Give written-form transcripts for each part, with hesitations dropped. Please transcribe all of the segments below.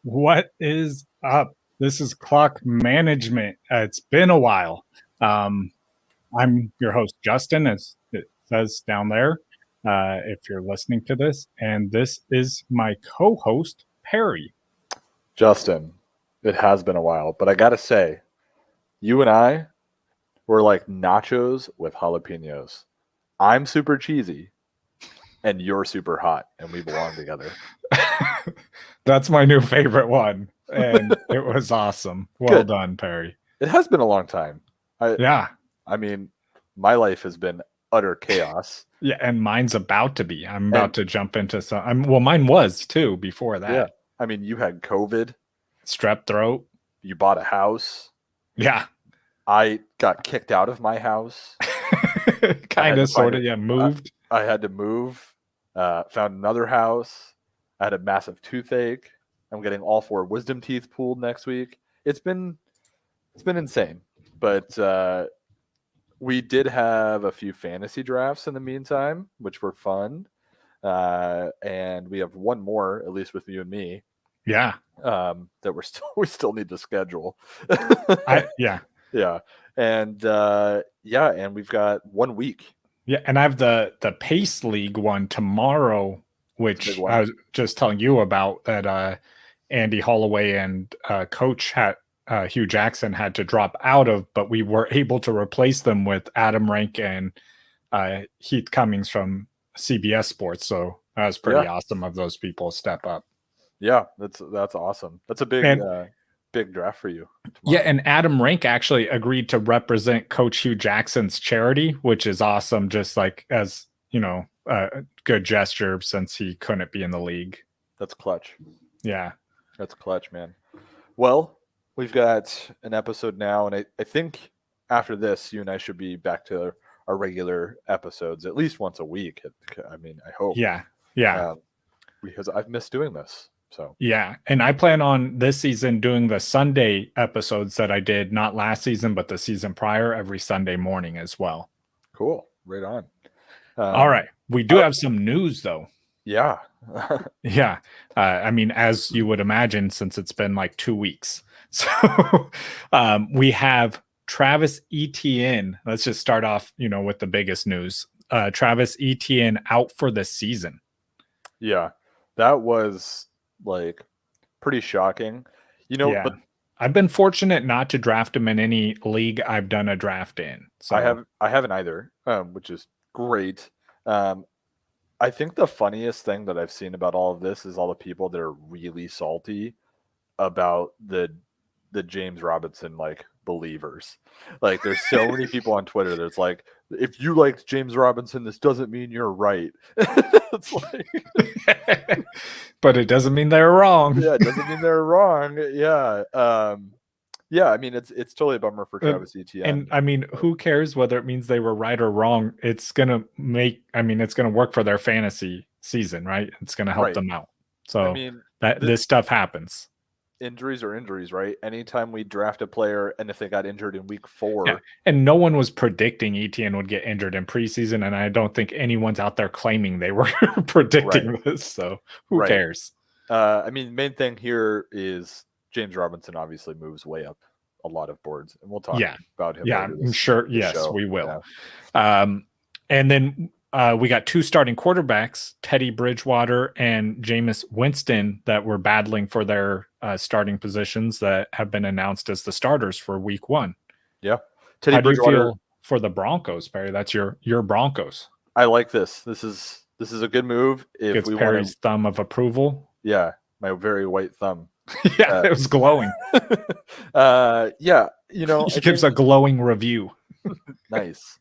What is up? This is Clock Management. It's been a while. I'm your host, Justin, as it says down there, if you're listening to this. And this is my co host, Perry. Justin, it has been a while, but I got to say, you and I were like nachos with jalapenos. I'm super cheesy and you're super hot, and we belong together. That's my new favorite one. And it was awesome. Well Good. done, Perry. It has been a long time. Yeah. I mean, my life has been utter chaos. Yeah. And mine's about to be. I'm about to jump into well, mine was too before that. Yeah. I mean, you had COVID, strep throat. You bought a house. Yeah. I got kicked out of my house. Kind of, sort of, yeah, moved. I had to move, found another house. I had a massive toothache. I'm getting all 4 wisdom teeth pulled next week. It's been insane. But we did have a few fantasy drafts in the meantime, which were fun. And we have one more, at least with you and me. Yeah. That we still need to schedule. Yeah. Yeah. And and we've got 1 week. Yeah, and I have the Pace League one tomorrow, which I was just telling you about, that Andy Holloway and coach Hugh Jackson had to drop out of, but we were able to replace them with Adam Rank and Heath Cummings from CBS Sports. So that was pretty awesome of those people to step up. Yeah, that's awesome. That's a big draft for you tomorrow. Yeah, and Adam Rank actually agreed to represent Coach Hugh Jackson's charity, which is awesome, just like as, a good gesture since he couldn't be in the league. That's clutch. Yeah. That's clutch, man. Well, we've got an episode now, and I think after this, you and I should be back to our regular episodes at least once a week. I mean, I hope. Yeah. Because I've missed doing this. So yeah, and I plan on this season doing the Sunday episodes that I did not last season, but the season prior, every Sunday morning as well. Cool, right on. All right, we do have some news though. Yeah, yeah. I mean, as you would imagine, since it's been like 2 weeks, so we have Travis Etienne. Let's just start off, with the biggest news. Travis Etienne out for the season. Yeah, that was like pretty shocking, But I've been fortunate not to draft him in any league I've done a draft in. So I haven't either, which is great. I think the funniest thing that I've seen about all of this is all the people that are really salty about the James Robinson believers. Like, there's so many people on Twitter that's like, if you liked James Robinson, this doesn't mean you're right. It's like, but it doesn't mean they're wrong. Yeah, it doesn't mean they're wrong. Yeah. I mean, it's totally a bummer for Travis Etienne. And I mean, who cares whether it means they were right or wrong? It's gonna work for their fantasy season, right? It's gonna help them out. So this stuff happens. Injuries are injuries, right? Anytime we draft a player, and if they got injured in week 4, and no one was predicting Etienne would get injured in preseason, and I don't think anyone's out there claiming they were predicting this. So who cares? I mean, main thing here is James Robinson obviously moves way up a lot of boards, and we'll talk about him. Yeah, I'm sure. Yes, we will. Yeah. And then we got 2 starting quarterbacks, Teddy Bridgewater and Jameis Winston, that were battling for their starting positions that have been announced as the starters for week 1. Yeah. Teddy Bridgewater, do you feel for the Broncos, Perry? That's your Broncos. I like this. This is a good move. If Gets Perry's thumb of approval. Yeah, my very white thumb. Yeah, it was glowing. He gives a glowing review. Nice.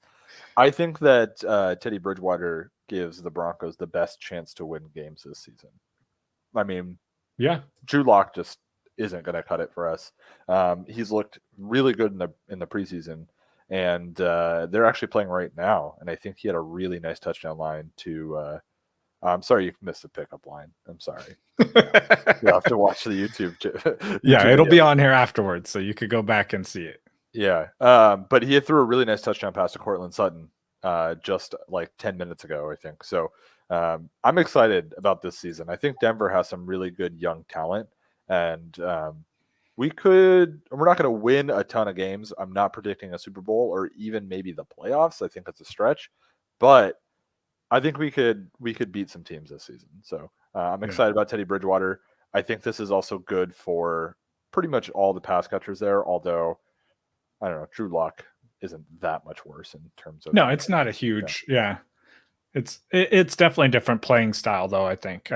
I think that Teddy Bridgewater gives the Broncos the best chance to win games this season. I mean, Drew Lock just isn't going to cut it for us. He's looked really good in the preseason, and they're actually playing right now. And I think he had a really nice touchdown line to. I'm sorry you missed the pickup line. I'm sorry. You'll have to watch the YouTube. It'll be on here afterwards, so you could go back and see it. Yeah, but he threw a really nice touchdown pass to Cortland Sutton just like 10 minutes ago, I think. So I'm excited about this season. I think Denver has some really good young talent, And we're not going to win a ton of games. I'm not predicting a Super Bowl or even maybe the playoffs. I think that's a stretch, but I think we could beat some teams this season. So I'm excited about Teddy Bridgewater. I think this is also good for pretty much all the pass catchers there, although I don't know, Drew Lock isn't that much worse in terms of. No, it's not a huge. Yeah. It's definitely a different playing style, though. I think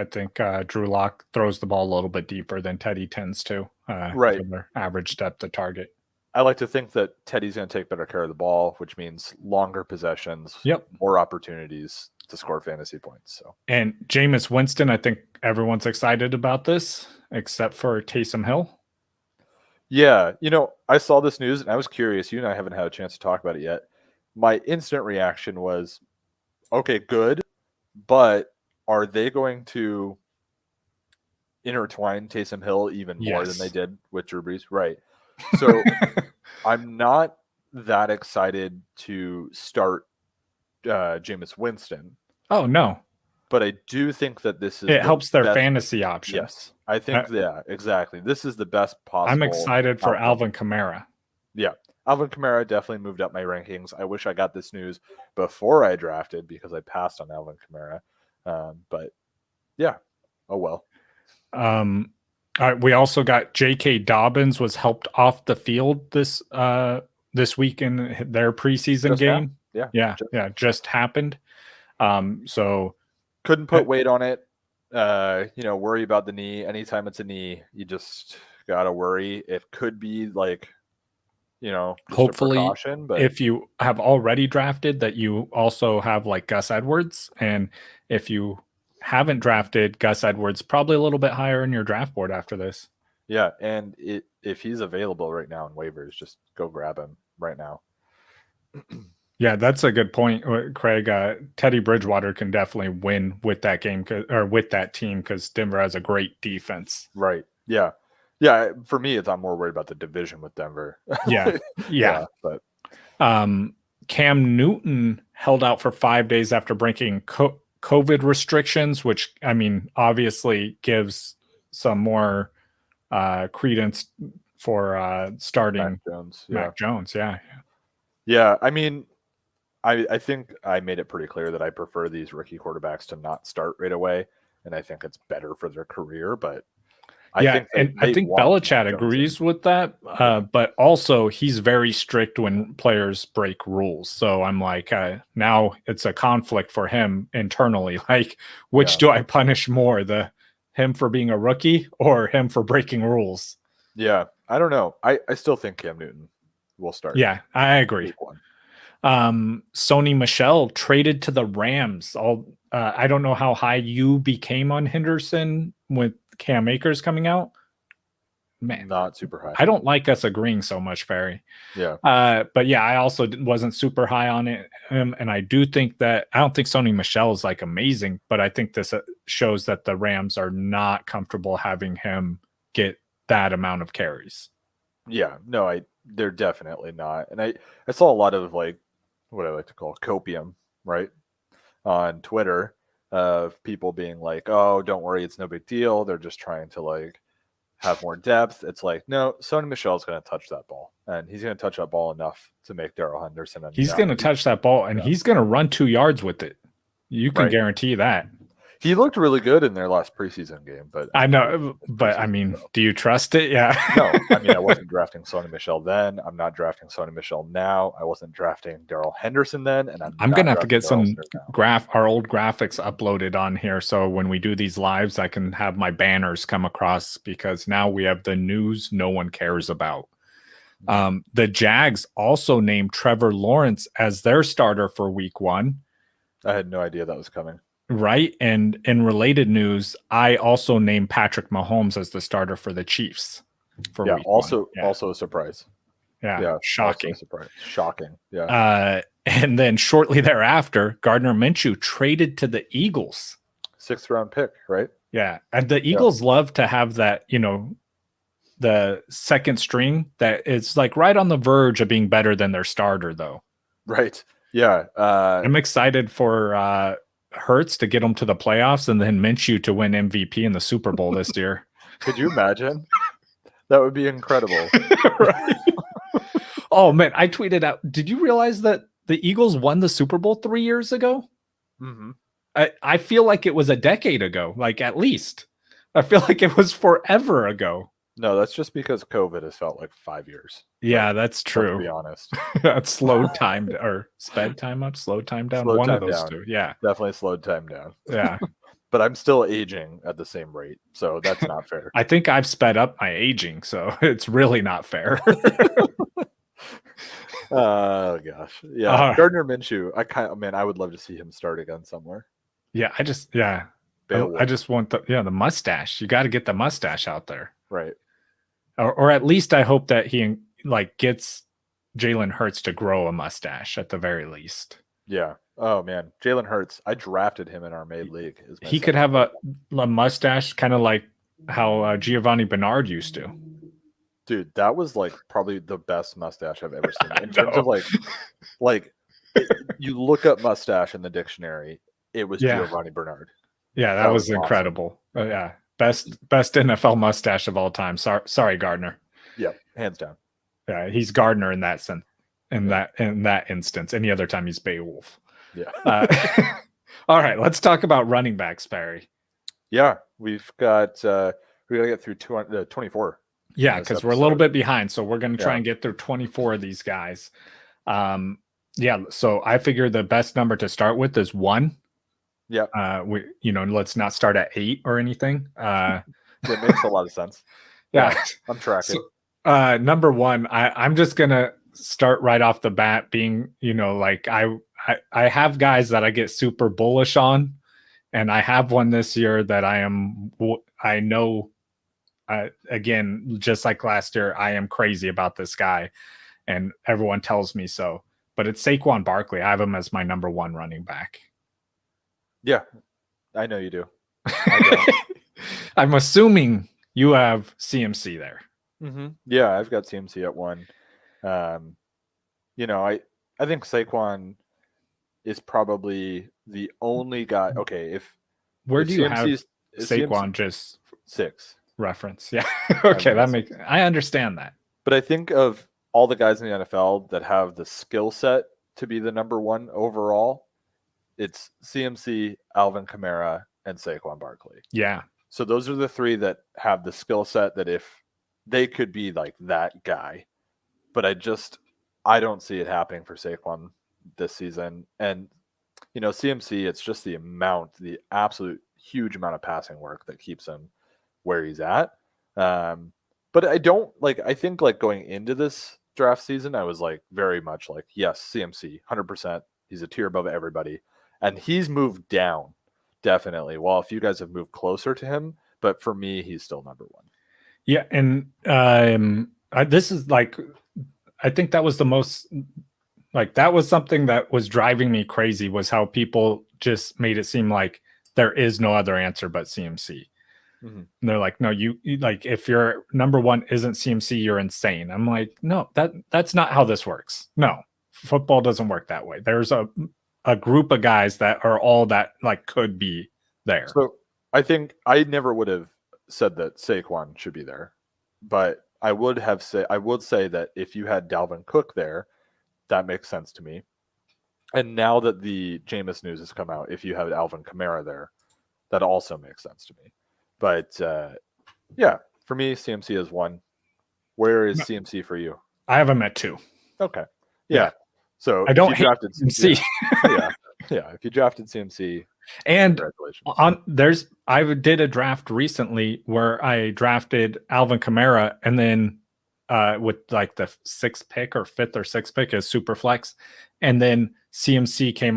Drew Lock throws the ball a little bit deeper than Teddy tends to. Right. For their average depth of target. I like to think that Teddy's going to take better care of the ball, which means longer possessions. Yep. More opportunities to score fantasy points. So. And Jameis Winston, I think everyone's excited about this, except for Taysom Hill. Yeah, I saw this news and I was curious. You and I haven't had a chance to talk about it yet. My instant reaction was, okay, good, but are they going to intertwine Taysom Hill even more than they did with Drew Brees? Right. So I'm not that excited to start Jameis Winston. Oh, no. But I do think that this is... It helps their fantasy options. Yes, I think, exactly. This is the best possible... I'm excited for Alvin Kamara. Yeah. Alvin Kamara definitely moved up my rankings. I wish I got this news before I drafted because I passed on Alvin Kamara. But yeah, oh well. All right, we also got J.K. Dobbins was helped off the field this week in their preseason game. Just happened. So couldn't put weight on it. Worry about the knee. Anytime it's a knee, you just gotta worry. It could be like, hopefully, but if you have already drafted, that you also have like Gus Edwards, and if you haven't drafted Gus Edwards, probably a little bit higher in your draft board after this. Yeah, and if he's available right now in waivers, just go grab him right now. Yeah, that's a good point, Craig. Teddy Bridgewater can definitely win with that game or with that team because Denver has a great defense. Right. Yeah. Yeah. For me, I'm more worried about the division with Denver. Yeah. But Cam Newton held out for 5 days after breaking COVID restrictions, which obviously gives some more credence for starting Mac Jones. Yeah. Yeah. I think I made it pretty clear that I prefer these rookie quarterbacks to not start right away, and I think it's better for their career. But I think Belichick agrees with that. But also he's very strict when players break rules. So I'm like, now it's a conflict for him internally. Like, which do I punish more, him for being a rookie or him for breaking rules? Yeah, I don't know. I still think Cam Newton will start. Yeah, I agree. Sony Michel traded to the Rams. I don't know how high you became on Henderson with Cam Akers coming out. Man, not super high. I don't like us agreeing so much, Barry. Yeah. But yeah, I also wasn't super high on it. And I do think that I don't think Sony Michel is like amazing, but I think this shows that the Rams are not comfortable having him get that amount of carries. Yeah, no, they're definitely not. And I saw a lot of like what I like to call copium, right, on Twitter of people being like, "Oh, don't worry, it's no big deal. They're just trying to like have more depth." It's like, no, Sony Michel's going to touch that ball, and he's going to touch that ball enough to make Darrell Henderson. He's going to touch that ball, and he's going to run 2 yards with it. You can guarantee that. He looked really good in their last preseason game, but I know, but do you trust it? Yeah. No, I wasn't drafting Sony Michel then. I'm not drafting Sony Michel now. I wasn't drafting Darrell Henderson then, and I'm going to have to get some our old graphics uploaded on here, so when we do these lives, I can have my banners come across because now we have the news no one cares about. The Jags also named Trevor Lawrence as their starter for Week 1. I had no idea that was coming. Right. And in related news, I also named Patrick Mahomes as the starter for the Chiefs. Also a surprise. Yeah. Shocking. Surprise. Shocking. Yeah. And then shortly thereafter, Gardner Minshew traded to the Eagles. 6th round pick, right? Yeah. And the Eagles love to have that, the second string that is like right on the verge of being better than their starter, though. Right. Yeah. I'm excited for Hurts to get them to the playoffs and then Minshew to win MVP in the Super Bowl this year. Could you imagine? That would be incredible. Right? Oh man, I tweeted out. Did you realize that the Eagles won the Super Bowl 3 years ago? Mm-hmm. I feel like it was a decade ago, like at least. I feel like it was forever ago. No, that's just because COVID has felt like 5 years. Yeah, that's true. To be honest, that's slowed time or sped time up, slowed time down. One of those two. Yeah, definitely slowed time down. Yeah, but I'm still aging at the same rate, so that's not fair. I think I've sped up my aging, so it's really not fair. Oh gosh, yeah. Gardner Minshew. I would love to see him start again somewhere. Yeah, I just want the mustache. You got to get the mustache out there, right? Or at least I hope that he gets Jalen Hurts to grow a mustache at the very least. Yeah. Oh man, Jalen Hurts. I drafted him in our made league. He could have a mustache, kind of like how Giovanni Bernard used to. Dude, that was probably the best mustache I've ever seen. In terms of you look up mustache in the dictionary, it was Giovanni Bernard. Yeah, that was incredible. Awesome. Yeah, best NFL mustache of all time. Sorry, Gardner. Yeah, hands down. Yeah, he's Gardner in that sense. In that instance, any other time he's Beowulf. Yeah. All right, let's talk about running backs, Barry. Yeah, we gotta get through 24. Yeah, because we're a little bit behind, so we're going to try and get through 24 of these guys. So I figure the best number to start with is 1. Yeah. Let's not start at 8 or anything. It makes a lot of sense. Yeah, I'm tracking. So, number 1, I'm just gonna start right off the bat, being I have guys that I get super bullish on, and I have one this year that I know. Again, just like last year, I am crazy about this guy, and everyone tells me so. But it's Saquon Barkley. I have him as my number 1 running back. Yeah, I know you do. I'm assuming you have CMC there. Mm-hmm. Yeah, I've got CMC at 1. I think Saquon is probably the only guy. Okay, where do you have Saquon? CMC, just 6 reference. Yeah. Okay, I understand that. But I think of all the guys in the NFL that have the skill set to be the number 1 overall, it's CMC, Alvin Kamara, and Saquon Barkley. Yeah. So those are the 3 that have the skill set that if they could be like that guy. But I don't see it happening for Saquon this season. And, CMC, it's just the absolute huge amount of passing work that keeps him where he's at. But I think going into this draft season, I was very much yes, CMC, 100%. He's a tier above everybody. And he's moved down, definitely. While a few guys have moved closer to him, but for me, he's still number 1. Yeah, and this is I think that was the most that was something that was driving me crazy, was how people just made it seem like there is no other answer but CMC. Mm-hmm. And they're like, no, you if your number 1 isn't CMC, you're insane. I'm like, no, that's not how this works. No, football doesn't work that way. There's a group of guys that are all that could be there. So I think I never would have said that Saquon should be there, but I would say that if you had Dalvin Cook there, that makes sense to me. And now that the Jameis news has come out, if you have Alvin Kamara there, that also makes sense to me. But for me, CMC is 1. Where is CMC for you? I have him at 2. Okay. Yeah. So I don't hate CMC. Yeah. If you drafted CMC, and I did a draft recently where I drafted Alvin Kamara, and then with the 6th pick or 5th or 6th pick as super flex, and then CMC came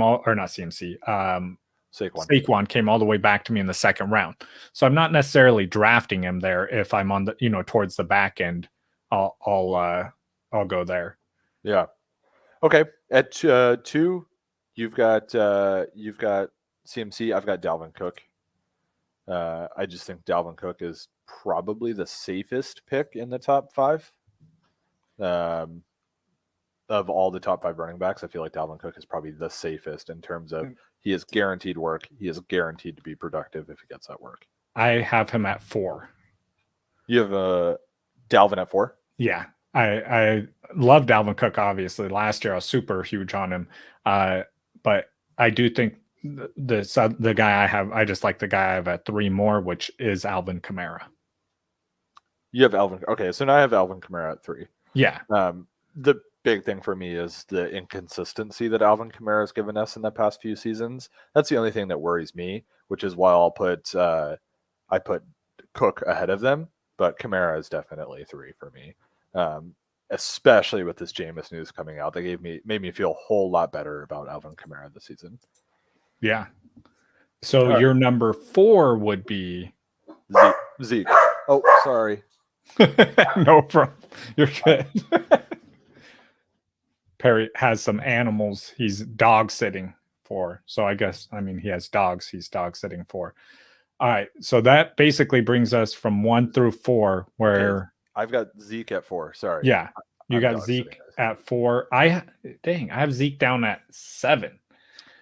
Saquon came all the way back to me in the 2nd round. So I'm not necessarily drafting him there. If I'm on the towards the back end, I'll go there. Yeah. Okay. At 2, you've got CMC. I've got Dalvin Cook. I just think Dalvin Cook is probably the safest pick in the top 5. Of all the top 5 running backs, I feel like Dalvin Cook is probably the safest in terms of he is guaranteed work. He is guaranteed to be productive if he gets that work. I have him at 4. You have Dalvin at 4? Yeah. I love Dalvin Cook, obviously. Last year I was super huge on him. But I do think the guy I just like the guy I have at 3 more, which is Alvin Kamara. You have Alvin. Okay, so now I have Alvin Kamara at 3. Yeah. The big thing for me is the inconsistency that Alvin Kamara has given us in the past few seasons. That's the only thing that worries me, which is why I put Cook ahead of them, but Kamara is definitely 3 for me. Especially with this Jameis news coming out, made me feel a whole lot better about Alvin Kamara this season. Yeah. So your number 4 would be Zeke. Oh, sorry. No problem. You're good. Perry has some animals he's dog sitting for. So I guess, he has dogs he's dog sitting for. All right. So that basically brings us from 1 through 4 where... Okay. I've got Zeke at 4. Sorry. Yeah. You got Zeke at 4. I have Zeke down at 7.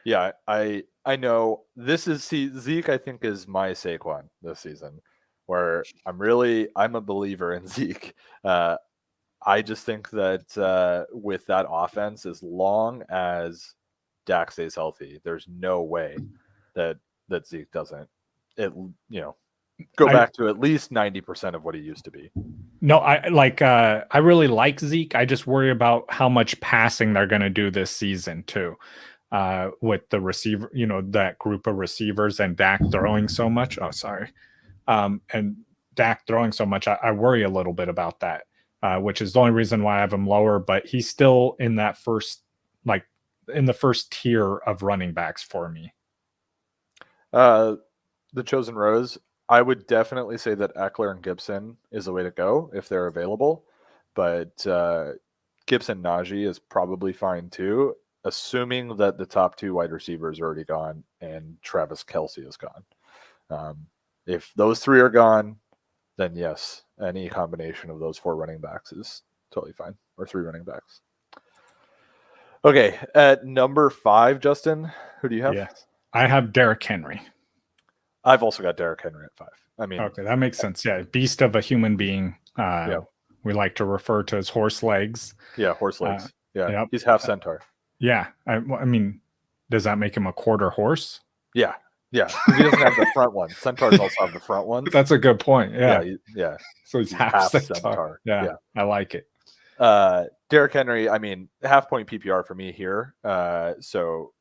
Yeah. I know Zeke, I think, is my Saquon this season, where I'm a believer in Zeke. I just think that with that offense, as long as Dak stays healthy, there's no way that Zeke doesn't go back to at least 90% of what he used to be. No, I really like Zeke. I just worry about how much passing they're going to do this season too. With the receiver, that group of receivers and Dak throwing so much. Oh, sorry. And Dak throwing so much, I worry a little bit about that. Which is the only reason why I have him lower, but he's still in that in the first tier of running backs for me. The chosen rows, I would definitely say that Eckler and Gibson is the way to go if they're available, but Gibson Najee is probably fine too, assuming that the top 2 wide receivers are already gone and Travis Kelce is gone. If those 3 are gone, then yes, any combination of those 4 running backs is totally fine, or 3 running backs. Okay, at number 5, Justin, who do you have? Yes, I have Derrick Henry. I've also got Derrick Henry at 5. Okay, that makes sense. Yeah, beast of a human being. We like to refer to as horse legs. Yeah, horse legs. Yep. He's half centaur. Yeah, does that make him a quarter horse? Yeah. Yeah, he doesn't have the front one. Centaurs also have the front ones. That's a good point. Yeah. So he's half centaur. Yeah, I like it. Derrick Henry, half point PPR for me here. So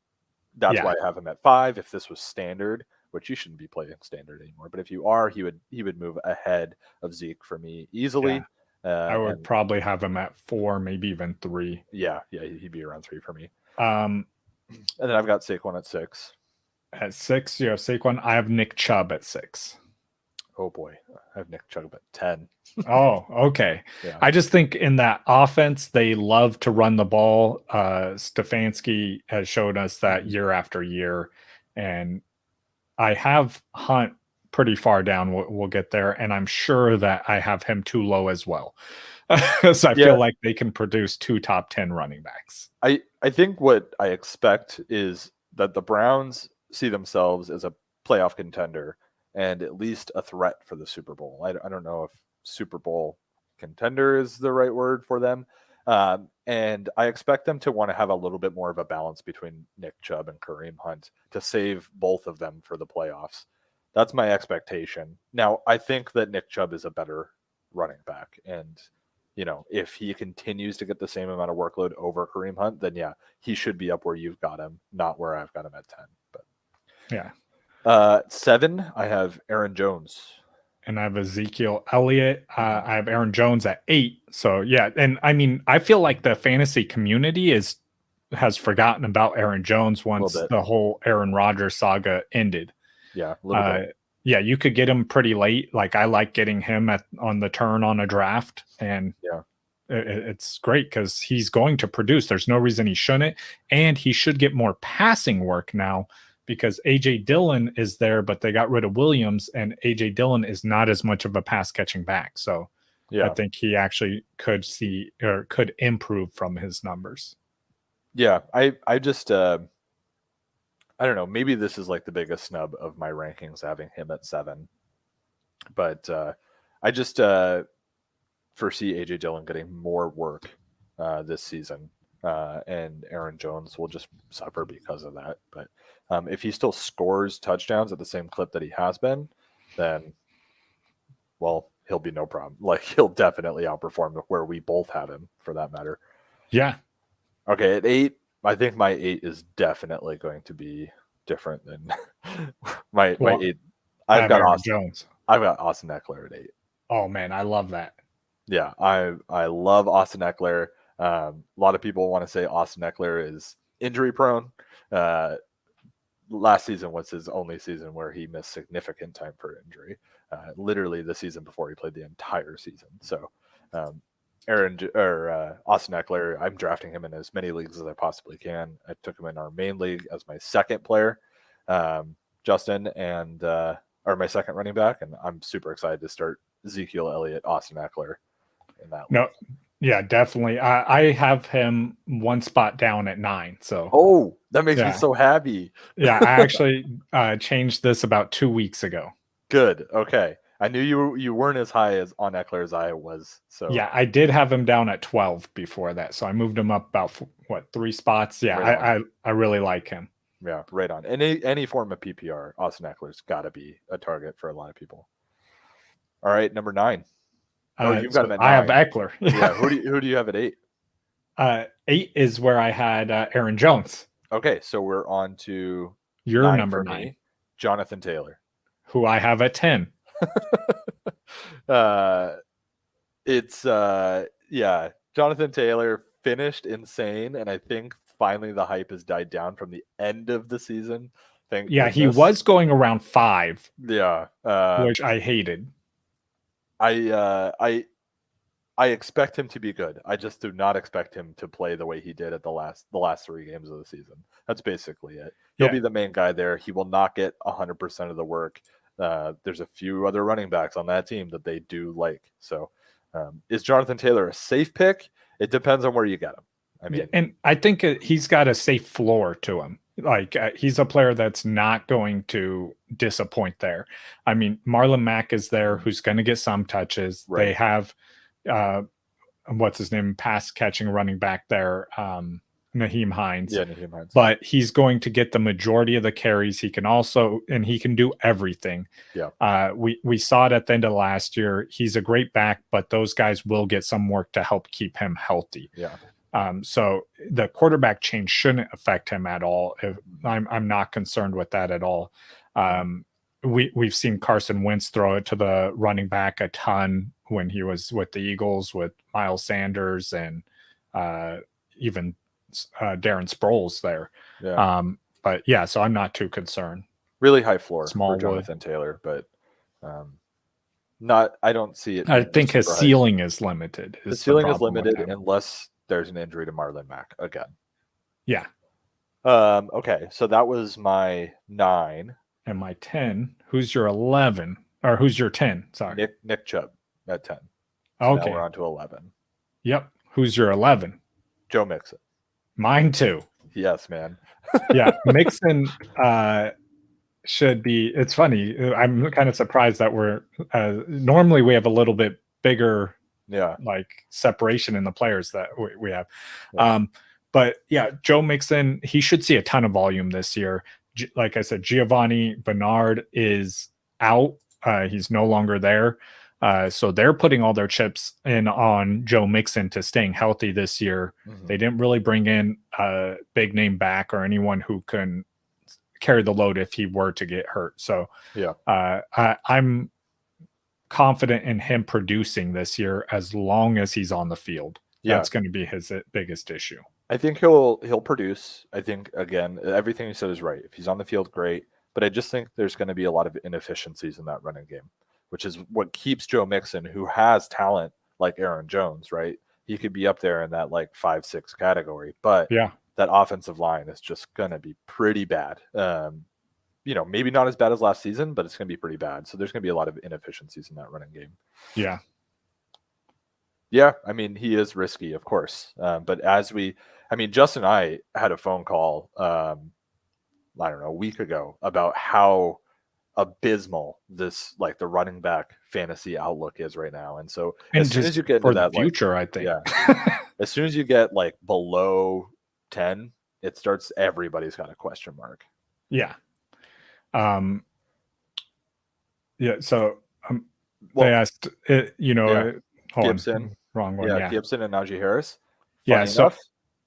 that's why I have him at 5. If this was standard, which you shouldn't be playing standard anymore, but if you are, he would move ahead of Zeke for me easily. I would probably have him at 4, maybe even 3. Yeah, he'd be around 3 for me. And then I've got Saquon at 6. At 6, you have Saquon. I have Nick Chubb at 6. Oh boy, I have Nick Chubb at 10. Oh, okay. Yeah. I just think in that offense, they love to run the ball. Stefanski has showed us that year after year, and I have Hunt pretty far down. We'll get there, and I'm sure that I have him too low as well. So I feel like they can produce 2 top 10 running backs. I think what I expect is that the Browns see themselves as a playoff contender and at least a threat for the Super Bowl. I don't know if Super Bowl contender is the right word for them. And I expect them to want to have a little bit more of a balance between Nick Chubb and Kareem Hunt to save both of them for the playoffs. That's my expectation. Now, I think that Nick Chubb is a better running back. And, if he continues to get the same amount of workload over Kareem Hunt, then he should be up where you've got him, not where I've got him at 10. But yeah. 7, I have Aaron Jones. And I have Ezekiel Elliott. I have Aaron Jones at 8. So, yeah. And I feel like the fantasy community has forgotten about Aaron Jones once the whole Aaron Rodgers saga ended. Yeah. A little bit. Yeah. You could get him pretty late. Like, I like getting him on the turn on a draft. And it's great because he's going to produce. There's no reason he shouldn't. And he should get more passing work now, because A.J. Dillon is there, but they got rid of Williams, and A.J. Dillon is not as much of a pass-catching back. So I think he actually could improve from his numbers. Yeah, I just I don't know. Maybe this is like the biggest snub of my rankings, having him at 7. But I just foresee AJ Dillon getting more work this season, and Aaron Jones will just suffer because of that. But if he still scores touchdowns at the same clip that he has been, then, well, he'll be no problem. Like, he'll definitely outperform where we both have him, for that matter. Yeah. Okay, at 8, I think my 8 is definitely going to be different than my 8. I've got Austin Jones. I've got Austin Eckler at 8. Oh man, I love that. Yeah, I love Austin Eckler. A lot of people want to say Austin Eckler is injury prone. Last season was his only season where he missed significant time for injury. Literally the season before he played the entire season. So Austin Eckler, I'm drafting him in as many leagues as I possibly can. I took him in our main league as my second player, Justin, and or my second running back, and I'm super excited to start Ezekiel Elliott, Austin Eckler in that. No, yeah, definitely. I have him one spot down at 9. So that makes me so happy. Yeah, I actually changed this about 2 weeks ago. Good. Okay. I knew you weren't as high as on Eckler as I was. So yeah, I did have him down at 12 before that. So I moved him up about 3 spots. Yeah, right I really like him. Yeah, right on. Any form of PPR, Austin Eckler's got to be a target for a lot of people. All right, number 9. You've got him at 9. I have Eckler. Yeah. Who do you have at 8? 8 is where I had Aaron Jones. Okay, so we're on to your number 9, Jonathan Taylor, who I have at 10. Jonathan Taylor finished insane, and I think finally the hype has died down from the end of the season. He was going around 5. Yeah, which I hated. I expect him to be good. I just do not expect him to play the way he did at the last 3 games of the season. That's basically it. He'll be the main guy there. He will not get 100% of the work. There's a few other running backs on that team that they do like. So is Jonathan Taylor a safe pick? It depends on where you get him. I mean, and I think he's got a safe floor to him. Like he's a player that's not going to disappoint there. I mean, Marlon Mack is there, who's going to get some touches. Right. They have what's his name, pass catching running back there, Nyheim Hines. Yeah, Nyheim Hines. But he's going to get the majority of the carries. He can do everything. Yeah. We saw it at the end of last year. He's a great back, but those guys will get some work to help keep him healthy. Yeah. So the quarterback change shouldn't affect him at all. I'm not concerned with that at all. We've seen Carson Wentz throw it to the running back a ton when he was with the Eagles with Miles Sanders and even Darren Sproles there. Yeah. But yeah, so I'm not too concerned. Really high floor for Jonathan Taylor, but I don't see it. I think his ceiling is limited. The ceiling is limited unless there's an injury to Marlon Mack again. Yeah. Okay, so that was my 9. And my 10. Who's your 11? Or who's your 10? Sorry. Nick Chubb at 10. So okay. Now we're on to 11. Yep. Who's your 11? Joe Mixon. Mine too. Yes, man. Yeah. Mixon should be. It's funny. I'm kind of surprised that we're normally we have a little bit bigger like separation in the players that we have. Yeah. But yeah, Joe Mixon, he should see a ton of volume this year. Like I said, Giovanni Bernard is out. He's no longer there. So they're putting all their chips in on Joe Mixon to staying healthy this year. Mm-hmm. They didn't really bring in a big name back or anyone who can carry the load if he were to get hurt. So I'm confident in him producing this year as long as he's on the field. That's going to be his biggest issue. I think he'll produce. I think, again, everything you said is right. If he's on the field, great. But I just think there's going to be a lot of inefficiencies in that running game, which is what keeps Joe Mixon, who has talent like Aaron Jones, right? He could be up there in that like 5-6 category. But that offensive line is just going to be pretty bad. Maybe not as bad as last season, but it's going to be pretty bad. So there's going to be a lot of inefficiencies in that running game. Yeah. Yeah, I mean, he is risky, of course. But Justin and I had a phone call, I don't know, a week ago about how abysmal this like the running back fantasy outlook is right now. And so and as soon as you get into that future, I think as soon as you get like below 10, it starts everybody's got a question mark. Yeah. So they asked Gibson. Wrong one. Yeah. Gibson and Najee Harris. So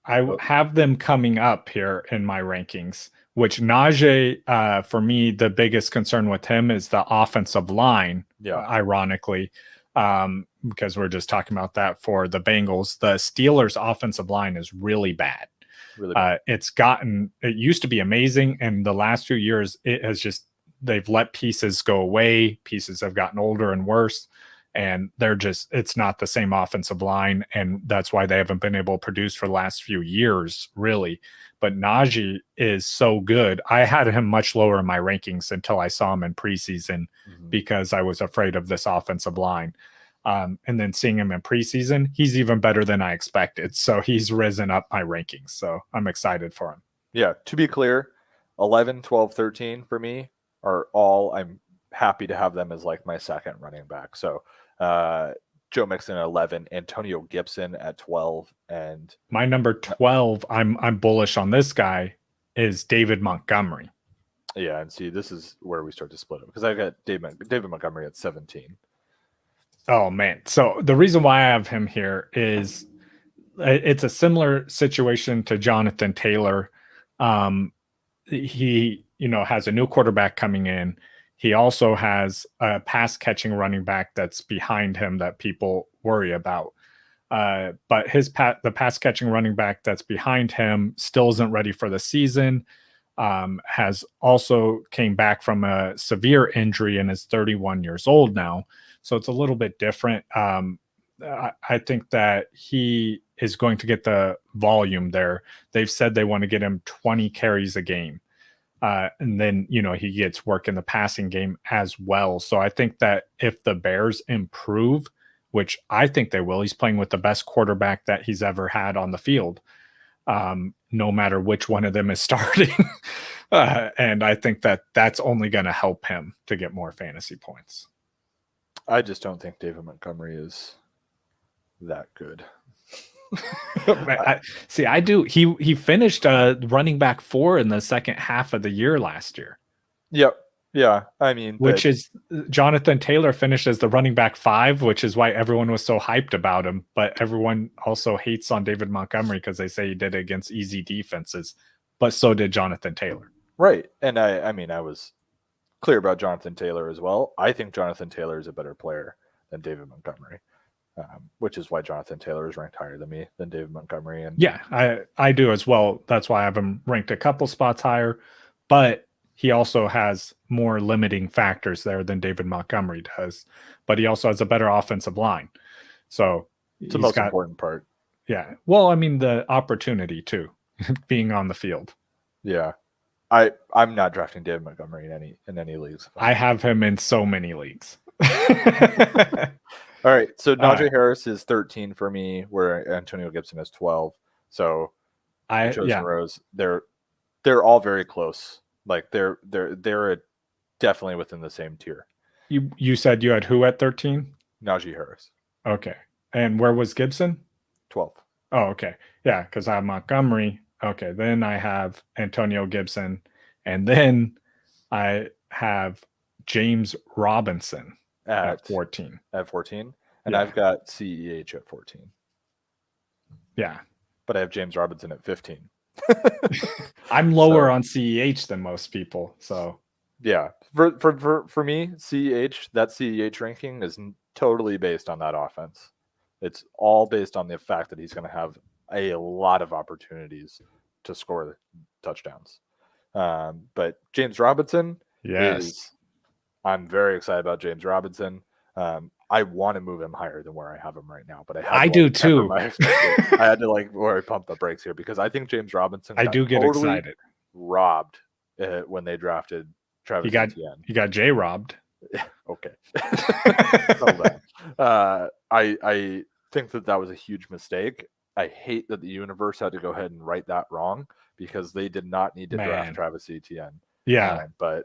I have them coming up here in my rankings, which Najee, for me, the biggest concern with him is the offensive line, ironically, because we're just talking about that for the Bengals. The Steelers' offensive line is really bad. Really bad. It used to be amazing, and the last few years, it has just, they've let pieces go away. Pieces have gotten older and worse. And it's not the same offensive line. And that's why they haven't been able to produce for the last few years, really. But Najee is so good. I had him much lower in my rankings until I saw him in preseason because I was afraid of this offensive line. And then seeing him in preseason, he's even better than I expected. So he's risen up my rankings. So I'm excited for him. Yeah. To be clear, 11, 12, 13 for me are all, I'm happy to have them as like my second running back. So Joe Mixon at 11, Antonio Gibson at 12, and my number 12, I'm bullish on this guy, is David Montgomery. Yeah, and see, this is where we start to split up because I got David Montgomery at 17. Oh man. So the reason why I have him here is it's a similar situation to Jonathan Taylor. He, has a new quarterback coming in. He also has a pass catching running back that's behind him that people worry about. But the pass catching running back that's behind him still isn't ready for the season. Has also came back from a severe injury and is 31 years old now. So it's a little bit different. I think that he is going to get the volume there. They've said they want to get him 20 carries a game. And then, he gets work in the passing game as well. So I think that if the Bears improve, which I think they will, he's playing with the best quarterback that he's ever had on the field, no matter which one of them is starting. And I think that that's only going to help him to get more fantasy points. I just don't think David Montgomery is that good. I do. He finished running back 4 in the second half of the year last year. Yep. Yeah. I mean, which is Jonathan Taylor finished as the running back 5, which is why everyone was so hyped about him. But everyone also hates on David Montgomery because they say he did it against easy defenses. But so did Jonathan Taylor. Right. And I mean, I was clear about Jonathan Taylor as well. I think Jonathan Taylor is a better player than David Montgomery. Which is why Jonathan Taylor is ranked higher than me, than David Montgomery. And yeah, I do as well. That's why I have him ranked a couple spots higher, but he also has more limiting factors there than David Montgomery does, but he also has a better offensive line. So it's the most important part. Yeah. Well, I mean, the opportunity too, being on the field. Yeah. I'm not drafting David Montgomery in any leagues. I have him in so many leagues. All right, so Najee Harris is 13 for me, where Antonio Gibson is 12. So rows, they're all very close. Like they're definitely within the same tier. You said you had who at 13? Najee Harris. Okay, and where was Gibson? 12. Oh, okay, yeah, because I have Montgomery. Okay, then I have Antonio Gibson, and then I have James Robinson. At 14. At 14. And I've got CEH at 14. Yeah. But I have James Robinson at 15. I'm lower on CEH than most people. So yeah. For me, that CEH ranking is totally based on that offense. It's all based on the fact that he's going to have a lot of opportunities to score touchdowns. But James Robinson I'm very excited about James Robinson. I want to move him higher than where I have him right now, but I do too. I had to where I pump the brakes here because I think James Robinson. I do get excited. Robbed when they drafted Travis Etienne. You got J robbed. Okay. I think that was a huge mistake. I hate that the universe had to go ahead and right that wrong because they did not need to draft Travis Etienne. Yeah, but.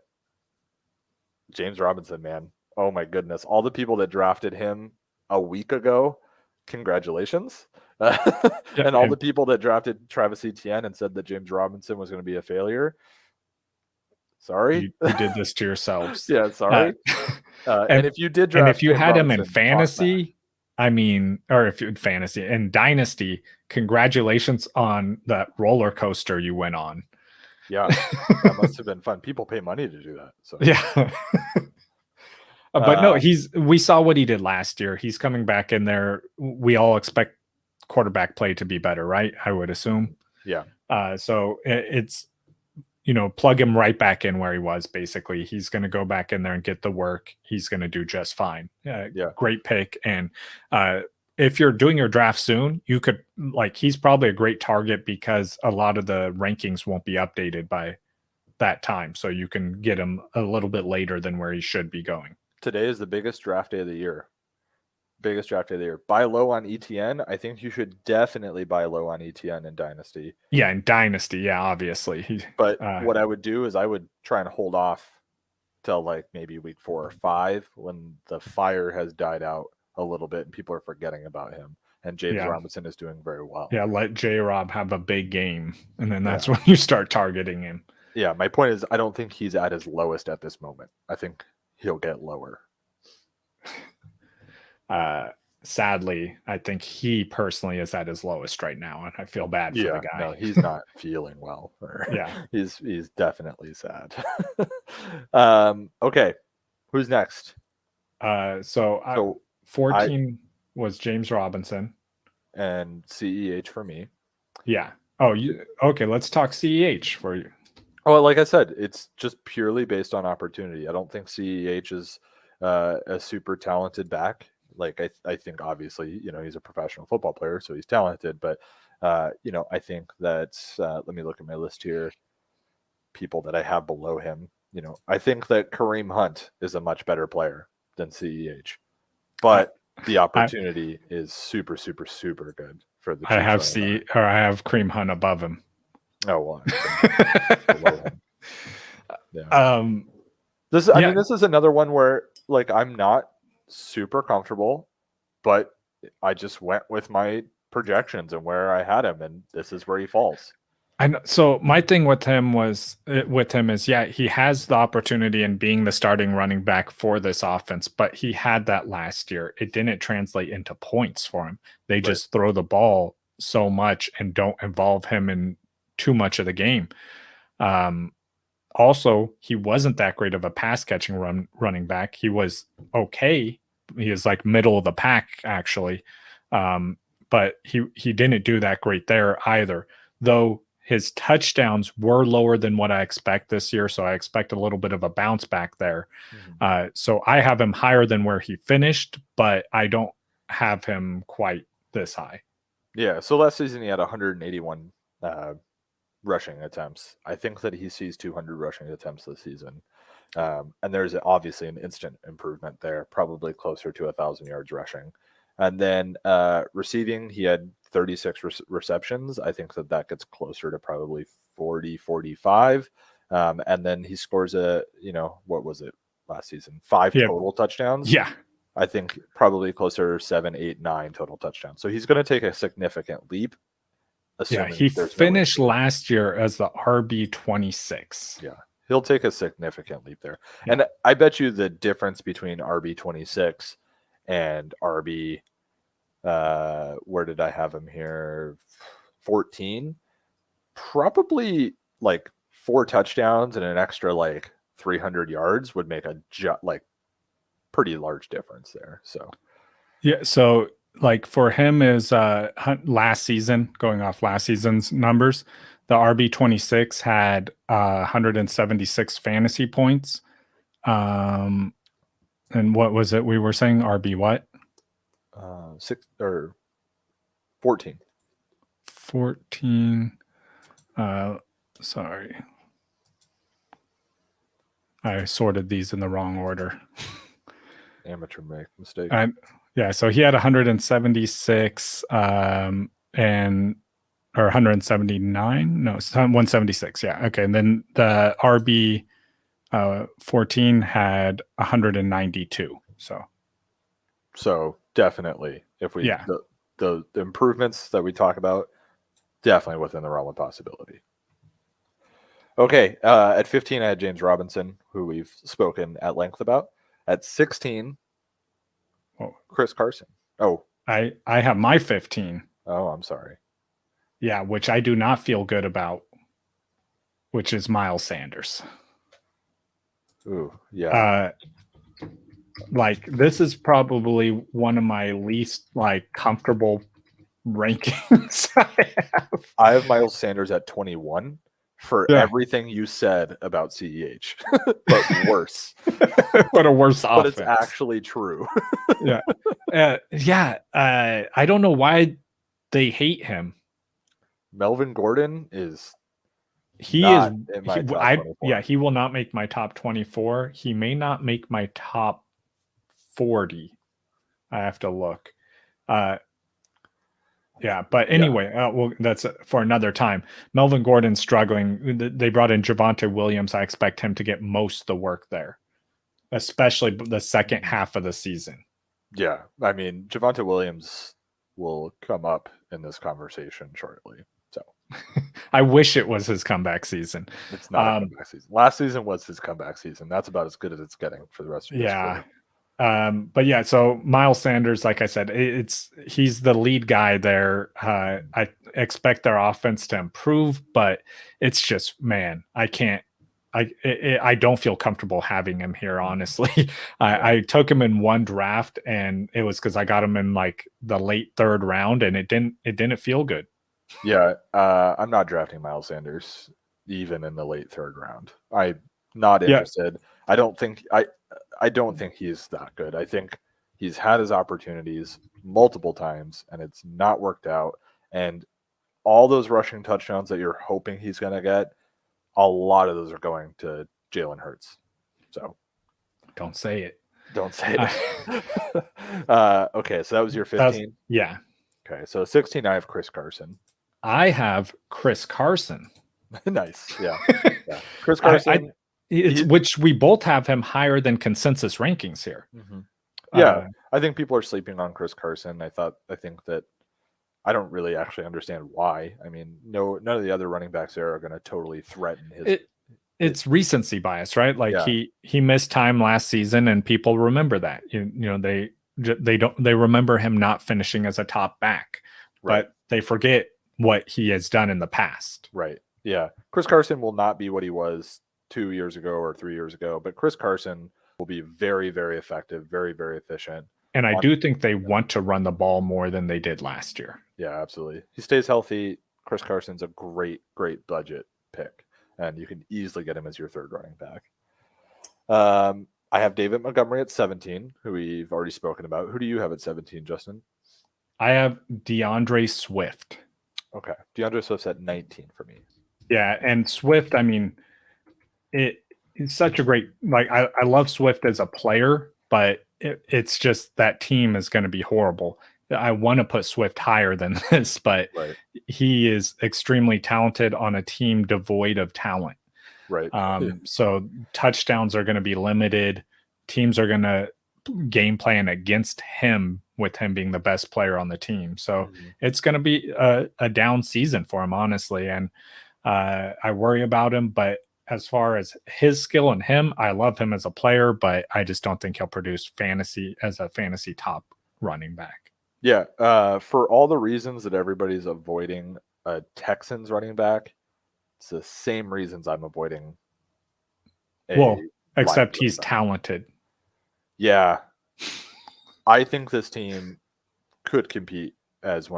James Robinson, man. Oh my goodness. All the people that drafted him a week ago, congratulations. And all the people that drafted Travis Etienne and said that James Robinson was going to be a failure. Sorry. You did this to yourselves. Yeah, sorry. And if you did draft, and if you James had Robinson, him in fantasy, I mean, or if you in fantasy and dynasty, congratulations on that roller coaster you went on. Yeah, that must have been fun. People pay money to do that. So yeah. But no, we saw what he did last year. He's coming back in there. We all expect quarterback play to be better, right? I would assume. Yeah. So it's, plug him right back in where he was. Basically, he's going to go back in there and get the work. He's going to do just fine. Yeah. Great pick. And if you're doing your draft soon, you could he's probably a great target because a lot of the rankings won't be updated by that time. So you can get him a little bit later than where he should be going. Today is the biggest draft day of the year. Buy low on Etienne. I think you should definitely buy low on Etienne in Dynasty. Yeah, in Dynasty. Yeah, obviously. But what I would do is I would try and hold off till maybe week 4 or 5 when the fire has died out a little bit and people are forgetting about him. And James Robinson is doing very well. Yeah, let J-Rob have a big game. And then that's when you start targeting him. Yeah, my point is I don't think he's at his lowest at this moment. I think he'll get lower. Sadly, I think he personally is at his lowest right now, and I feel bad for the guy. No, he's not feeling well. He's definitely sad. Okay, who's next? So 14 was James Robinson, and CEH for me. Yeah. Oh, okay? Let's talk CEH for you. Oh, like I said, it's just purely based on opportunity. I don't think CEH is a super talented back. I think obviously, he's a professional football player, so he's talented. But, I think that, let me look at my list here. People that I have below him, I think that Kareem Hunt is a much better player than CEH. But the opportunity is super, super, super good for the Chiefs. I have Kareem Hunt above him. Oh, well. Yeah. This is another one where I'm not super comfortable, but I just went with my projections and where I had him, and this is where he falls. I know. So my thing with him is, he has the opportunity in being the starting running back for this offense, but he had that last year. It didn't translate into points for him. They just throw the ball so much and don't involve him in too much of the game. Also, he wasn't that great of a pass catching running back. He was okay. He is middle of the pack actually. But he didn't do that great there either, though his touchdowns were lower than what I expect this year. So I expect a little bit of a bounce back there. Mm-hmm. So I have him higher than where he finished, but I don't have him quite this high. Yeah. So last season he had 181 rushing attempts. I think that he sees 200 rushing attempts this season. And there's obviously an instant improvement there, probably closer to 1,000 yards rushing. And then receiving, he had 36 receptions. I think that gets closer to probably 40, 45. And then he scores what was it last season? 5 total touchdowns. Yeah. I think probably closer to 7, 8, 9 total touchdowns. So he's going to take a significant leap. Yeah, he finished last year as the RB26. Yeah, he'll take a significant leap there. Yeah. And I bet you the difference between RB26 and RB, where did I have him here? 14, probably 4 touchdowns and an extra 300 yards would make a pretty large difference there. So, yeah, so. For him is last season, going off last season's numbers, the RB26 had 176 fantasy points. And what was it we were saying? RB what? 6 or 14. 14. Sorry. I sorted these in the wrong order. Amateur mistake. Yeah, so he had 176 or 179. No, 176. Yeah, okay. And then the RB 14 had 192. So definitely, if we the improvements that we talk about, definitely within the realm of possibility. Okay, at 15, I had James Robinson, who we've spoken at length about. At 16, Chris Carson. Oh, I have my 15. Oh, I'm sorry. Yeah, which I do not feel good about, which is Miles Sanders. Ooh, yeah. Like, this is probably one of my least comfortable rankings I have Miles Sanders at 21 for everything you said about CEH, but worse. But a worse offense. But it's actually true. I don't know why they hate him. Melvin Gordon is he will not make my top 24. He may not make my top 40. I have to look. But anyway, well, that's for another time. Melvin Gordon's struggling. They brought in Javonte Williams. I expect him to get most of the work there, especially the second half of the season. Yeah, I mean, Javonte Williams will come up in this conversation shortly. So I wish it was his comeback season. It's not a comeback season. Last season was his comeback season. That's about as good as it's getting for the rest of his career. So Miles Sanders, like I said, he's the lead guy there. I expect their offense to improve, but it's just, man, I don't feel comfortable having him here, honestly. I took him in one draft, and it was because I got him in like the late third round, and it didn't feel good. Yeah, I'm not drafting Miles Sanders even in the late third round. I'm not interested. I don't think he's that good. I think he's had his opportunities multiple times, and it's not worked out. And all those rushing touchdowns that you're hoping he's going to get, a lot of those are going to Jalen Hurts. So don't say it. Don't say it. Okay, so that was your 15? Yeah. Okay, so 16, I have Chris Carson. I have Chris Carson. Nice. Yeah. Chris Carson. Which we both have him higher than consensus rankings here. Mm-hmm. Yeah, I think people are sleeping on Chris Carson. I think that I don't really actually understand why. I mean, none of the other running backs there are going to totally threaten his. It's recency bias, right? Like he missed time last season, and people remember that. They remember him not finishing as a top back, but they forget what he has done in the past. Right. Yeah. Chris Carson will not be what he was 2 years ago or 3 years ago, but Chris Carson will be very, very effective, very, very efficient. And I do think they want to run the ball more than they did last year. Yeah, absolutely. He stays healthy. Chris Carson's a great, great budget pick, and you can easily get him as your third running back. I have David Montgomery at 17, who we've already spoken about. Who do you have at 17, Justin? I have DeAndre Swift. Okay. DeAndre Swift's at 19 for me. Yeah, and Swift, I mean, it's such a great, I love Swift as a player, but it's just that team is going to be horrible. I want to put Swift higher than this, but he is extremely talented on a team devoid of talent. Right. So touchdowns are going to be limited. Teams are going to game plan against him with him being the best player on the team. So it's going to be a down season for him, honestly. And I worry about him, but as far as his skill and him, I love him as a player, but I just don't think he'll produce as a fantasy top running back. Yeah. For all the reasons that everybody's avoiding a Texans running back, it's the same reasons I'm avoiding. Except he's talented. Yeah. I think this team could compete as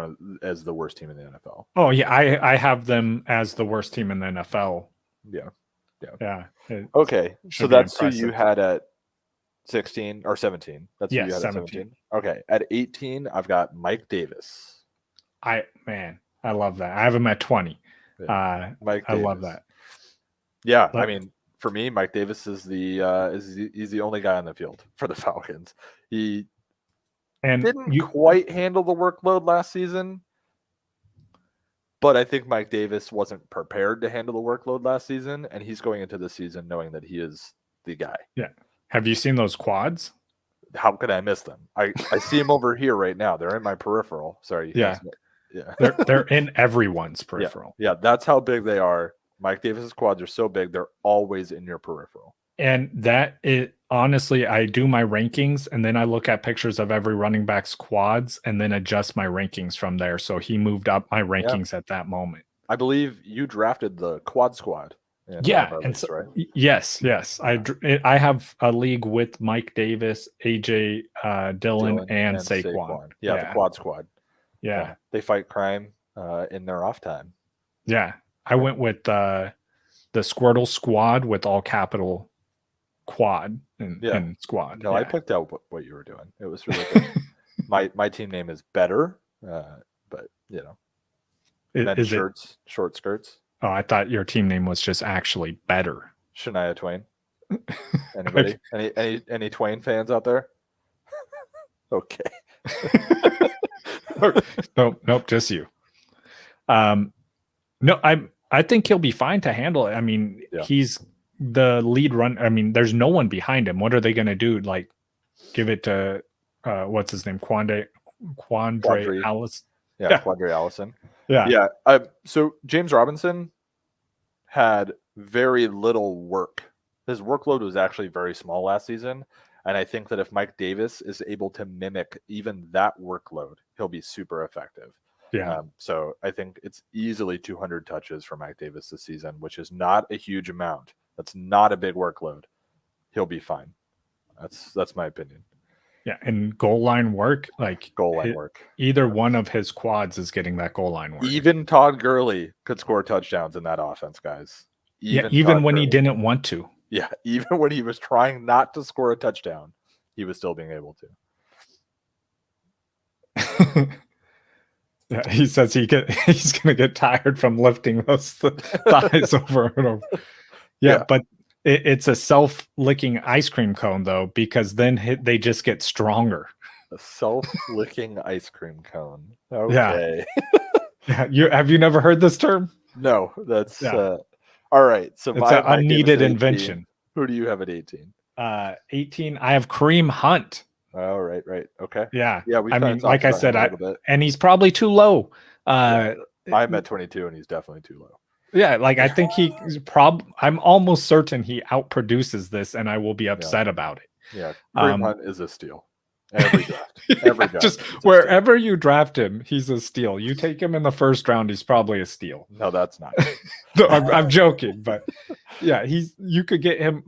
as the worst team in the NFL. Oh yeah, I have them as the worst team in the NFL. Yeah. Okay, so that's who you had at 16 or 17. That's who you had 17. At 17. Okay, at 18, I've got Mike Davis. I love that. I have him at 20. Yeah. I love that. Yeah, I mean, for me, Mike Davis is he's the only guy on the field for the Falcons. He didn't quite handle the workload last season, but I think Mike Davis wasn't prepared to handle the workload last season, and he's going into the season knowing that he is the guy. Yeah. Have you seen those quads? How could I miss them? I see them over here right now. They're in my peripheral. Sorry. Yeah. Yeah. They're in everyone's peripheral. Yeah, that's how big they are. Mike Davis's quads are so big, they're always in your peripheral. And that is honestly, I do my rankings and then I look at pictures of every running back's quads and then adjust my rankings from there. So he moved up my rankings at that moment. I believe you drafted the quad squad. Yeah, and leagues, so, right? yes. I have a league with Mike Davis, AJ Dillon, and Saquon. Yeah, the quad squad. Yeah. They fight crime in their off time. Yeah, I went with the Squirtle squad with all capital quad and squad. No, I picked out what you were doing. It was really good. my team name is better, but you know, men's shirts, short skirts. Oh, I thought your team name was just actually better. Shania Twain. Anybody? Any Twain fans out there? Okay. Nope, just you. No, I think he'll be fine to handle it. I mean, he's the lead run. I mean, there's no one behind him. What are they going to do? Like, give it to what's his name? Quandre Allison. Yeah, Quandre Allison. Yeah. So James Robinson had very little work. His workload was actually very small last season. And I think that if Mike Davis is able to mimic even that workload, he'll be super effective. Yeah. So I think it's easily 200 touches for Mike Davis this season, which is not a huge amount. That's not a big workload. He'll be fine. That's my opinion. Yeah, and goal line work, either one of his quads is getting that goal line work. Even Todd Gurley could score touchdowns in that offense, guys. Even when he didn't want to. Yeah, even when he was trying not to score a touchdown, he was still being able to. Yeah, he says he's going to get tired from lifting those thighs over and over. Yeah, but it's a self-licking ice cream cone, though, because then they just get stronger. A self-licking ice cream cone. Okay. Yeah. Have you never heard this term? No, that's all right. So it's an unneeded invention. Who do you have at 18? 18. I have Kareem Hunt. Oh, right. Okay. Yeah. Yeah. I mean, like I said, and he's probably too low. I'm at 22, and he's definitely too low. Yeah, like I think I'm almost certain he outproduces this, and I will be upset about it. Yeah, Kareem Hunt is a steal. Every draft. Just wherever you draft him, he's a steal. You take him in the first round, he's probably a steal. No, that's not. No, I'm joking, but yeah, you could get him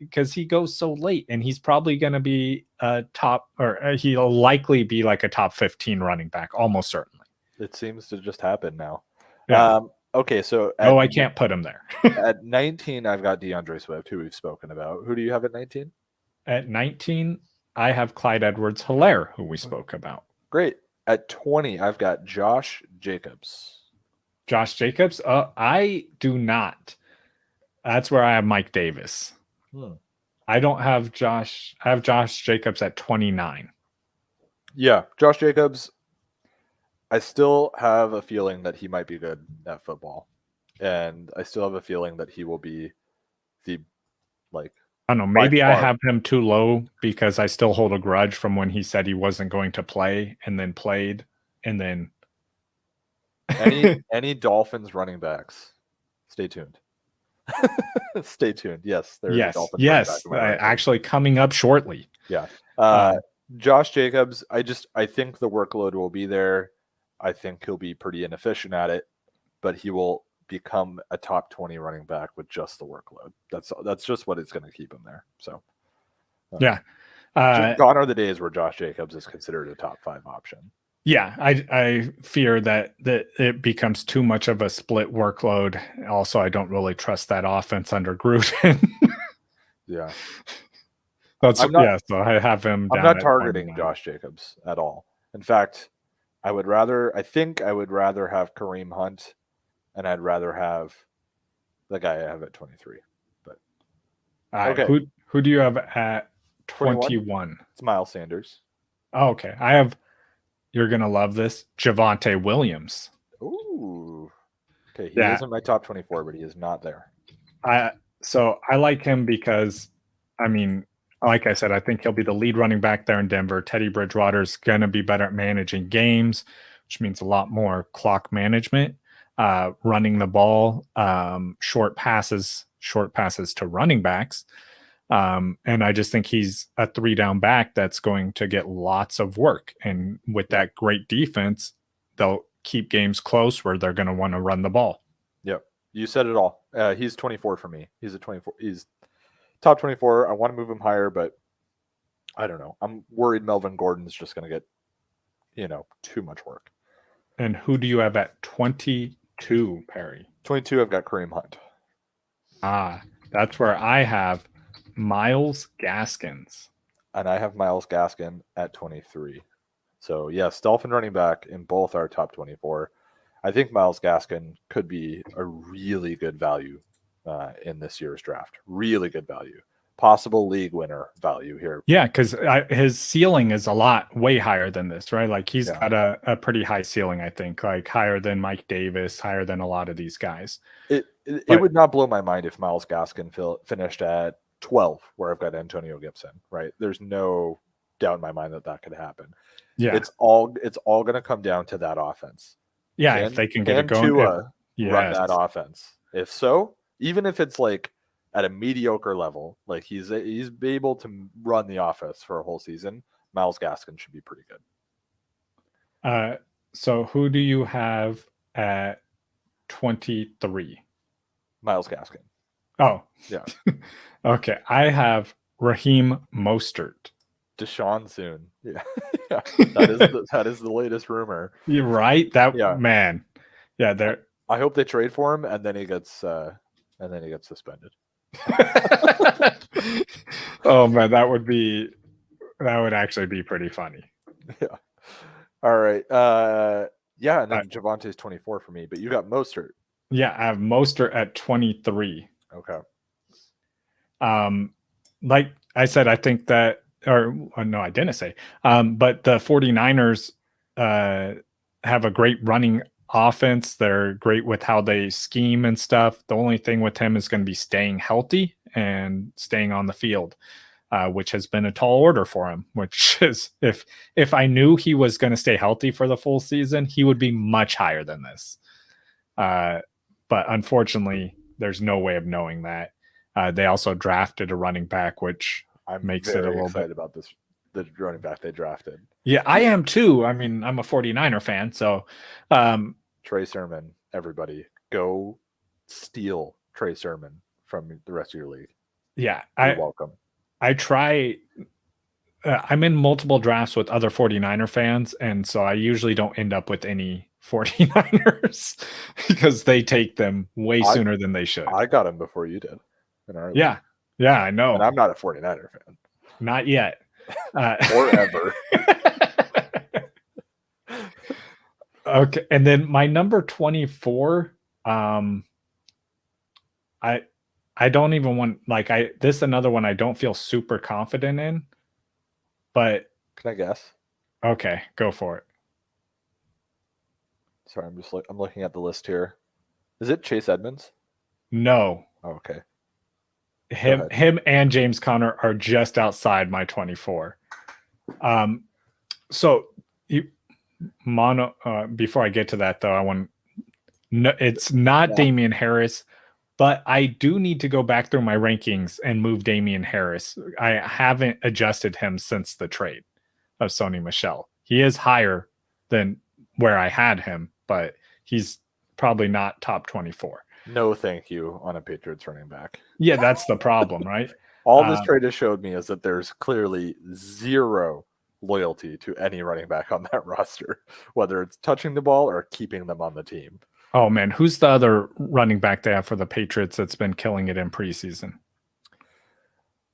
because he goes so late, and he's probably going to be a top, or he'll likely be like a top 15 running back, almost certainly. It seems to just happen now. Yeah. Okay, so I can't put him there. At 19, I've got Deandre Swift, who we've spoken about. Who do you have at 19? At 19, I have Clyde Edwards-Helaire, who we spoke about. Great. At 20, I've got Josh Jacobs. Josh Jacobs? I do not. That's where I have Mike Davis. I don't have Josh. I have Josh Jacobs at 29. Yeah, Josh Jacobs. I still have a feeling that he might be good at football. And I still have a feeling that he will be I don't know. Maybe I have him too low because I still hold a grudge from when he said he wasn't going to play and then played. And then any Dolphins running backs, stay tuned. Stay tuned. Yes. Yes. Actually coming up shortly. Yeah. Josh Jacobs, I think the workload will be there. I think he'll be pretty inefficient at it, but he will become a top 20 running back with just the workload. That's just what it's going to keep him there. So, gone are the days where Josh Jacobs is considered a top 5 option. Yeah, I fear that it becomes too much of a split workload. Also, I don't really trust that offense under Gruden. Yeah, so I have him. I'm not targeting Josh Jacobs at all. In fact, I would rather have Kareem Hunt, and I'd rather have the guy I have at 23. But okay, who do you have at 21? It's Miles Sanders. Oh, okay, I have. You're gonna love this, Javonte Williams. Ooh, okay, he is in my top 24, but he is not there. So I like him because I mean, like I said, I think he'll be the lead running back there in Denver. Teddy Bridgewater's going to be better at managing games, which means a lot more clock management, running the ball, short passes to running backs. And I just think he's a 3-down back that's going to get lots of work. And with that great defense, they'll keep games close where they're going to want to run the ball. Yep. You said it all. He's 24 for me. He's a 24. He's top 24. I want to move him higher, but I don't know. I'm worried Melvin Gordon's just going to get, too much work. And who do you have at 22, Perry? 22, I've got Kareem Hunt. That's where I have Myles Gaskins. And I have Myles Gaskin at 23. So, yes, Dolphin running back in both our top 24. I think Myles Gaskin could be a really good value in this year's draft. Really good value. Possible league winner value here. Yeah, because his ceiling is way higher than this, right? Like he's got a pretty high ceiling, I think, like higher than Mike Davis, higher than a lot of these guys. It would not blow my mind if Myles Gaskin finished at 12, where I've got Antonio Gibson, right? There's no doubt in my mind that could happen. Yeah, it's all going to come down to that offense. Yeah, if they can get it going, run that offense. If so, even if it's like at a mediocre level, like he's able to run the offense for a whole season, Myles Gaskin should be pretty good. So who do you have at 23? Myles Gaskin. Oh, yeah. Okay, I have Raheem Mostert. Deshaun soon. Yeah. That is the latest rumor. You're right. Man. Yeah, there. I hope they trade for him and then he gets suspended. Oh man, that would actually be pretty funny. Yeah. All right. And then Javonte's 24 for me, but you got Mostert. Yeah, I have Mostert at 23. Okay. Like I said, I think that no, I didn't say. But the 49ers have a great running offense. They're great with how they scheme and stuff. The only thing with him is going to be staying healthy and staying on the field, which has been a tall order for him, which is if I knew he was going to stay healthy for the full season, he would be much higher than this. But unfortunately, there's no way of knowing that. They also drafted a running back, which makes it a little excited about this. The running back they drafted. Yeah, I am too. I mean, I'm a 49er fan, so Trey Sermon, everybody go steal Trey Sermon from the rest of your league. Yeah, you're welcome. I try. I'm in multiple drafts with other 49er fans, and so I usually don't end up with any 49ers because they take them way sooner than they should. I got them before you did. Yeah, I know. And I'm not a 49er fan. Not yet. Or ever. Okay, and then my number 24, I don't even want this is another one I don't feel super confident in, but can I guess? Okay, go for it. Sorry, I'm looking at the list here. Is it Chase Edmonds? No. Oh, okay. Him and James Conner are just outside my 24. So before I get to that though, it's not Damian Harris, but I do need to go back through my rankings and move Damian Harris. I haven't adjusted him since the trade of Sony Michel. He is higher than where I had him, but he's probably not top 24. No, thank you on a Patriots running back. Yeah, that's the problem, right? All this trade has showed me is that there's clearly zero loyalty to any running back on that roster, whether it's touching the ball or keeping them on the team. Oh, man. Who's the other running back they have for the Patriots that's been killing it in preseason?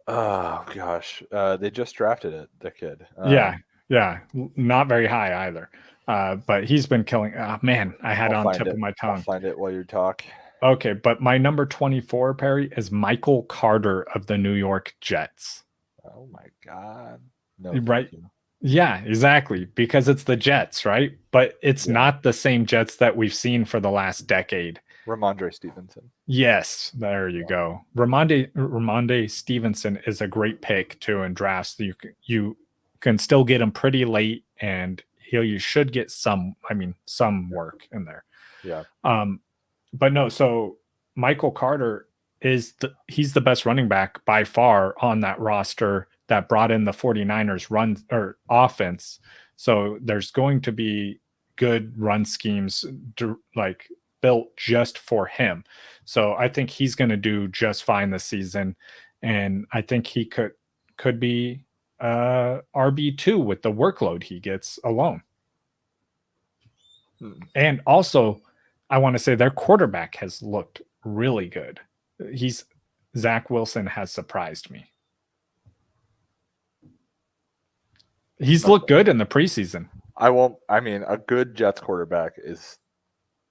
Oh, gosh. They just drafted it, the kid. Yeah. Not very high either. But he's been killing. Man, I had it on tip of my tongue. I'll find it while you talk. Okay, but my number 24, Perry, is Michael Carter of the New York Jets. Oh, my God. No, right? Yeah, exactly. Because it's the Jets, right? But it's not the same Jets that we've seen for the last decade. Ramondre Stevenson. Yes, there you go. Ramondre Stevenson is a great pick too in drafts. You can still get him pretty late, and you should get some work in there. Yeah. But no, so Michael Carter he's the best running back by far on that roster that brought in the 49ers run or offense. So there's going to be good run schemes like built just for him. So I think he's going to do just fine this season. And I think he could be RB2 with the workload he gets alone. And also, I want to say their quarterback has looked really good. Zach Wilson has surprised me. He's looked good in the preseason. A good Jets quarterback is,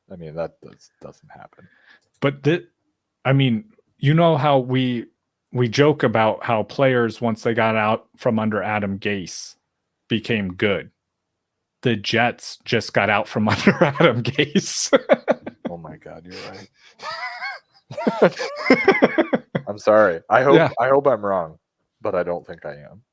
that doesn't happen. But you know how we joke about how players, once they got out from under Adam Gase, became good. The Jets just got out from under Adam Gase. Oh my God, you're right. I'm sorry. I hope I'm wrong, but I don't think I am.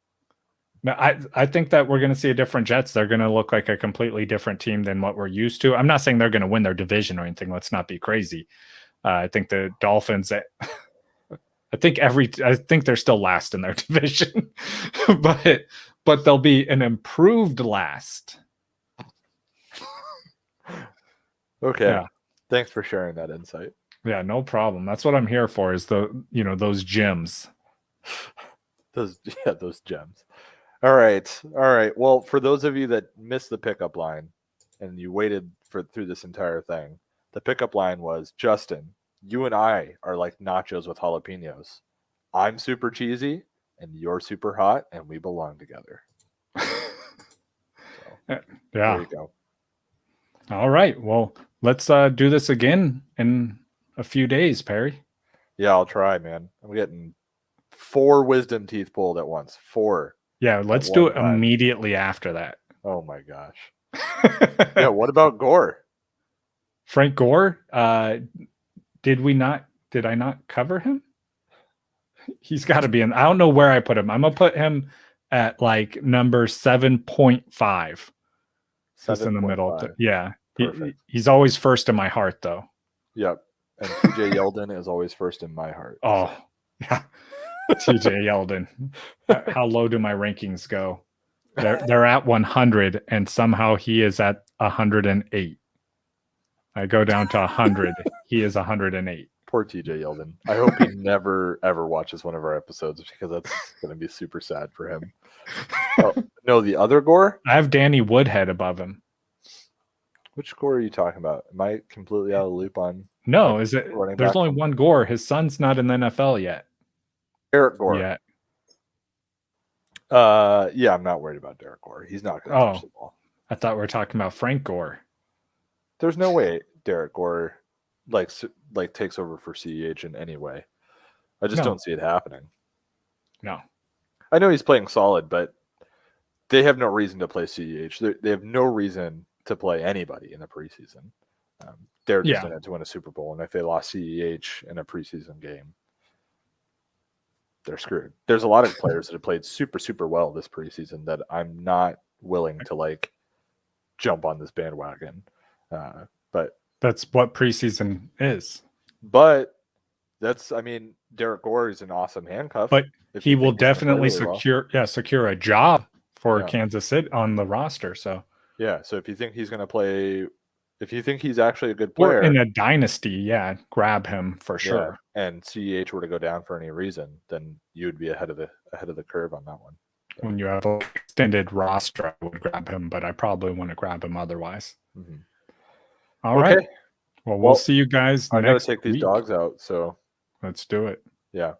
No, I think that we're going to see a different Jets. They're going to look like a completely different team than what we're used to. I'm not saying they're going to win their division or anything. Let's not be crazy. I think the Dolphins. I think they're still last in their division, but they'll be an improved last. Okay. Yeah. Thanks for sharing that insight. Yeah, no problem. That's what I'm here for, is those gems. Those gems. All right. Well, for those of you that missed the pickup line and you waited through this entire thing, the pickup line was, Justin, you and I are like nachos with jalapenos. I'm super cheesy and you're super hot, and we belong together. Yeah. There you go. All right. Well, let's do this again in a few days, Perry. Yeah, I'll try, man. I'm getting 4 wisdom teeth pulled at once. 4. Yeah, let's do it immediately after that. Oh my gosh. Yeah, what about Gore? Frank Gore? Did I not cover him? He's got to be in. I don't know where I put him. I'm going to put him at like number 7.5. Just in the middle. Yeah. He's always first in my heart, though. Yep. And TJ Yeldon is always first in my heart. Oh, so. Yeah. TJ Yeldon. How low do my rankings go? They're at 100, and somehow he is at 108. I go down to 100. He is 108. Poor TJ Yeldon. I hope he never ever watches one of our episodes, because that's going to be super sad for him. Oh, no, the other Gore? I have Danny Woodhead above him. Which Gore are you talking about? Am I completely out of the loop on? No, is it? There's only one Gore. His son's not in the NFL yet. Derek Gore. Yeah. Yeah, I'm not worried about Derek Gore. He's not going to touch the ball. I thought we were talking about Frank Gore. There's no way Derek Gore like takes over for CEH in any way. I just don't see it happening. No. I know he's playing solid, but they have no reason to play CEH. They have no reason to play anybody in the preseason. They're just in it to win a Super Bowl, and if they lost CEH in a preseason game, they're screwed. There's a lot of players that have played super, super well this preseason that I'm not willing to jump on this bandwagon. But that's what preseason is. But Derek Gore is an awesome handcuff. But he will definitely secure a job for Kansas City on the roster. So so if you think he's going to play, if you think he's actually a good player in a dynasty, grab him for sure. And CEH were to go down for any reason, then you would be ahead of the curve on that one. So. When you have an extended roster, I would grab him, but I probably wouldn't grab him otherwise. Mm-hmm. All right. Well, we'll see you guys. I got to take these dogs out, so let's do it. Yeah.